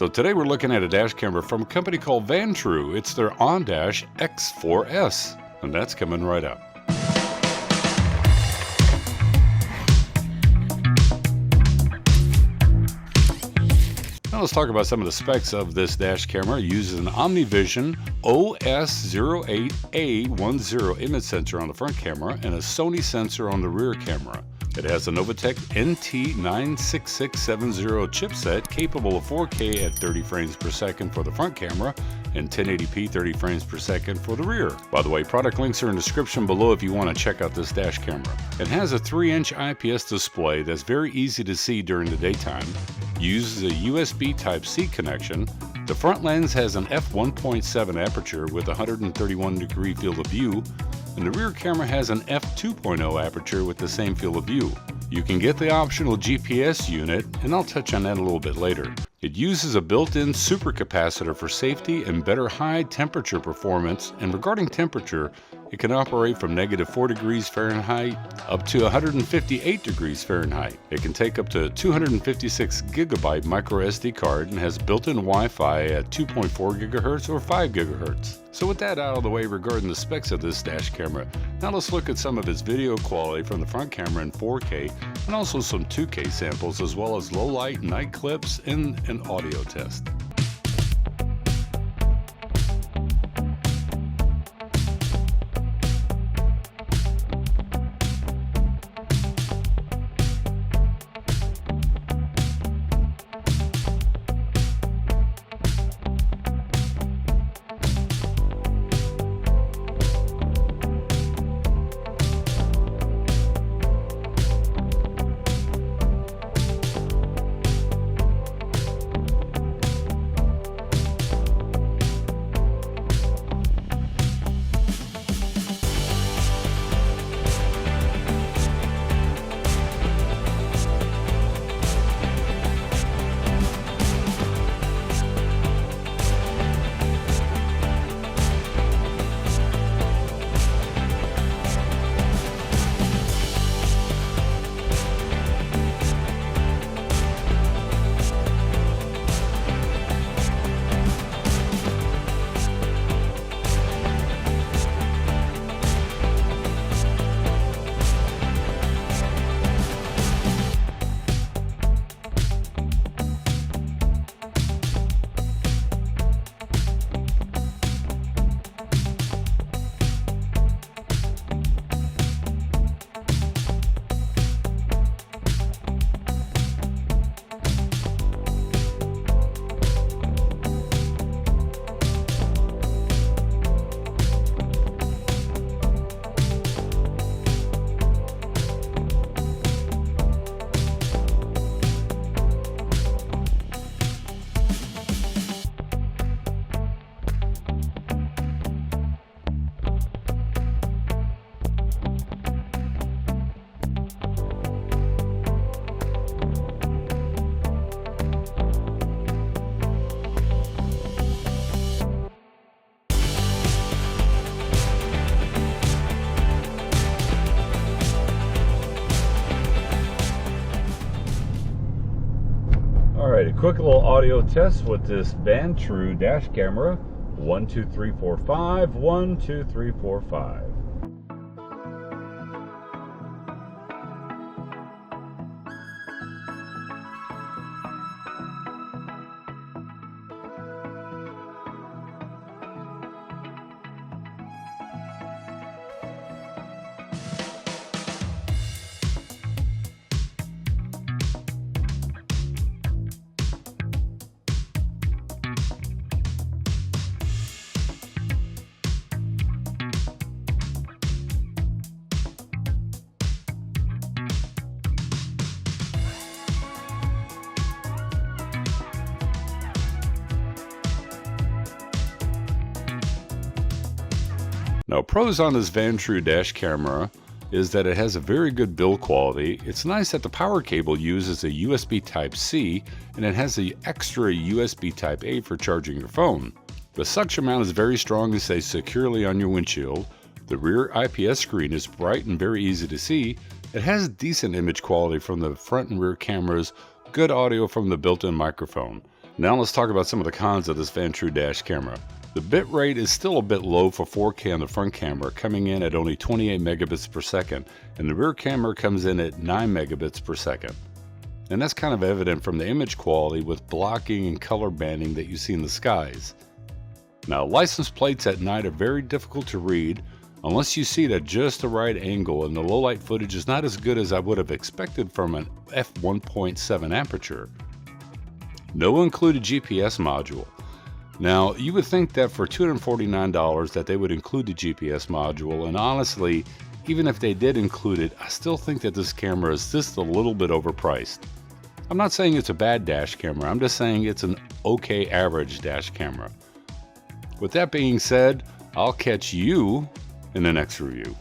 So today we're looking at a dash camera from a company called Vantrue. It's their OnDash X4S, and that's coming right up. Now let's talk about some of the specs of this dash camera. It uses an OmniVision OS08A10 image sensor on the front camera and a Sony sensor on the rear camera. It has a Novatech NT96670 chipset capable of 4K at 30 frames per second for the front camera and 1080p 30 frames per second for the rear. By the way, product links are in the description below if you want to check out this dash camera. It has a 3-inch IPS display that's very easy to see during the daytime. Uses a USB Type-C connection. The front lens has an f1.7 aperture with a 131-degree field of view, and the rear camera has an f2.0 aperture with the same field of view. You can get the optional GPS unit, and I'll touch on that a little bit later. It uses a built-in supercapacitor for safety and better high temperature performance, and regarding temperature, it can operate from -4 degrees Fahrenheit up to 158 degrees Fahrenheit. It can take up to a 256 gigabyte micro SD card and has built-in Wi-Fi at 2.4 gigahertz or 5 gigahertz. So with that out of the way regarding the specs of this dash camera, now let's look at some of its video quality from the front camera in 4K and also some 2K samples, as well as low light night clips and an audio test. Alright, a quick little audio test with this Vantrue dash camera. 1, 2, 3, 4, 5. 1, 2, 3, 4, 5. Now, pros on this Vantrue dash camera is that it has a very good build quality. It's nice that the power cable uses a USB Type-C and it has the extra USB Type-A for charging your phone. The suction mount is very strong and stays securely on your windshield. The rear IPS screen is bright and very easy to see. It has decent image quality from the front and rear cameras, good audio from the built-in microphone. Now let's talk about some of the cons of this Vantrue dash camera. The bit rate is still a bit low for 4K on the front camera, coming in at only 28 megabits per second, and the rear camera comes in at 9 megabits per second. And that's kind of evident from the image quality with blocking and color banding that you see in the skies. Now, license plates at night are very difficult to read unless you see it at just the right angle, and the low light footage is not as good as I would have expected from an f1.7 aperture. No included GPS module. Now, you would think that for $249 that they would include the GPS module, and honestly, even if they did include it, I still think that this camera is just a little bit overpriced. I'm not saying it's a bad dash camera, I'm just saying it's an okay average dash camera. With that being said, I'll catch you in the next review.